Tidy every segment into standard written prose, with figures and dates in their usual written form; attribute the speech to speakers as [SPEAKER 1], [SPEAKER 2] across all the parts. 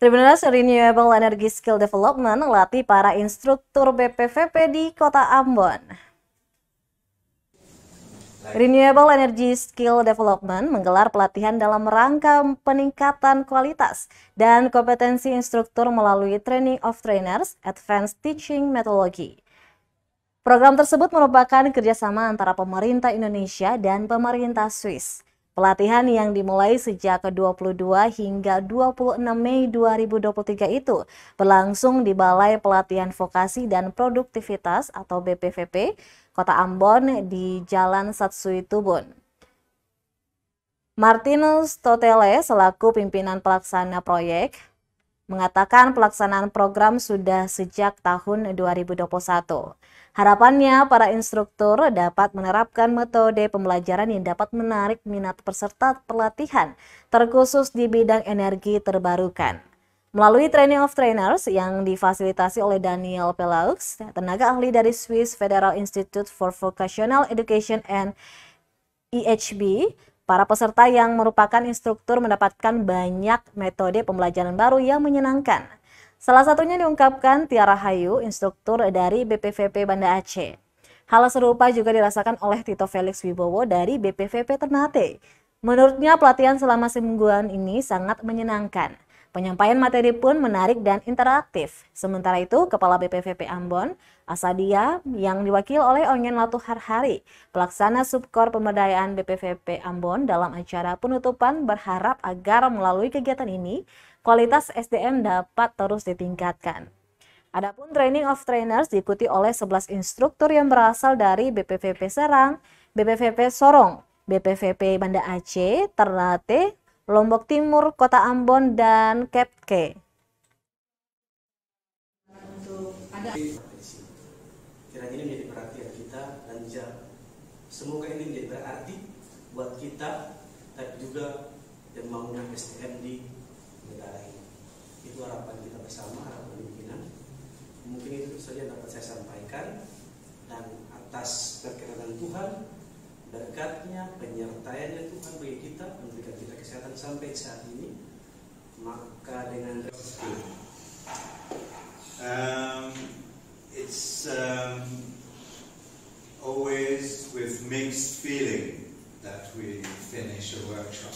[SPEAKER 1] Tribunnews Renewable Energy Skill Development melatih para instruktur BPVP di Kota Ambon. Renewable Energy Skill Development menggelar pelatihan dalam rangka peningkatan kualitas dan kompetensi instruktur melalui Training of Trainers Advanced Teaching Methodology. Program tersebut merupakan kerjasama antara pemerintah Indonesia dan pemerintah Swiss. Pelatihan yang dimulai sejak 22 hingga 26 Mei 2023 itu berlangsung di Balai Pelatihan Vokasi dan Produktivitas atau BPVP, Kota Ambon di Jalan Satsui Tubun. Martinus Totele selaku pimpinan pelaksana proyek mengatakan pelaksanaan program sudah sejak tahun 2021. Harapannya para instruktur dapat menerapkan metode pembelajaran yang dapat menarik minat peserta pelatihan, terkhusus di bidang energi terbarukan. Melalui Training of Trainers yang difasilitasi oleh Daniel Pelaux, tenaga ahli dari Swiss Federal Institute for Vocational Education and IHB, para peserta yang merupakan instruktur mendapatkan banyak metode pembelajaran baru yang menyenangkan. Salah satunya diungkapkan Tiara Hayu, instruktur dari BPVP Banda Aceh. Hal serupa juga dirasakan oleh Tito Felix Wibowo dari BPVP Ternate. Menurutnya pelatihan selama semingguan ini sangat menyenangkan. Penyampaian materi pun menarik dan interaktif. Sementara itu, Kepala BPVP Ambon, Asadia, yang diwakil oleh Ongen Latu Harhari, pelaksana Subkor Pemberdayaan BPVP Ambon dalam acara penutupan berharap agar melalui kegiatan ini, kualitas SDM dapat terus ditingkatkan. Adapun Training of Trainers diikuti oleh 11 instruktur yang berasal dari BPVP Serang, BPVP Sorong, BPVP Banda Aceh, Ternate, Lombok Timur, Kota Ambon, dan Kepke.
[SPEAKER 2] Kiranya ini menjadi perhatian kita dan semoga ini menjadi berarti buat kita, tapi juga pembangunan SDM di negara ini. Itu harapan kita bersama, harapan pimpinan. Mungkin itu saja dapat saya sampaikan, dan atas berkenan Tuhan, berkatnya, penyertaannya Tuhan bagi kita, memberikan kita kesehatan sampai saat ini, maka dengan
[SPEAKER 3] it's always with mixed feeling that we finish a workshop.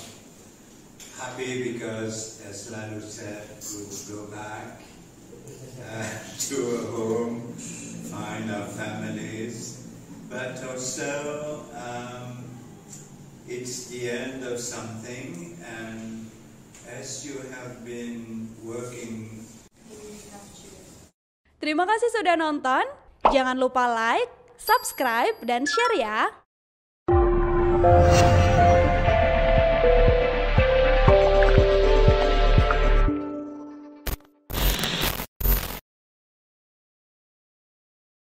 [SPEAKER 3] Happy because, as Lalo said, we will go back to a home, find our families, but also it's the end of something, and as you have been working.
[SPEAKER 4] Terima kasih sudah nonton, jangan lupa like, subscribe, dan share ya.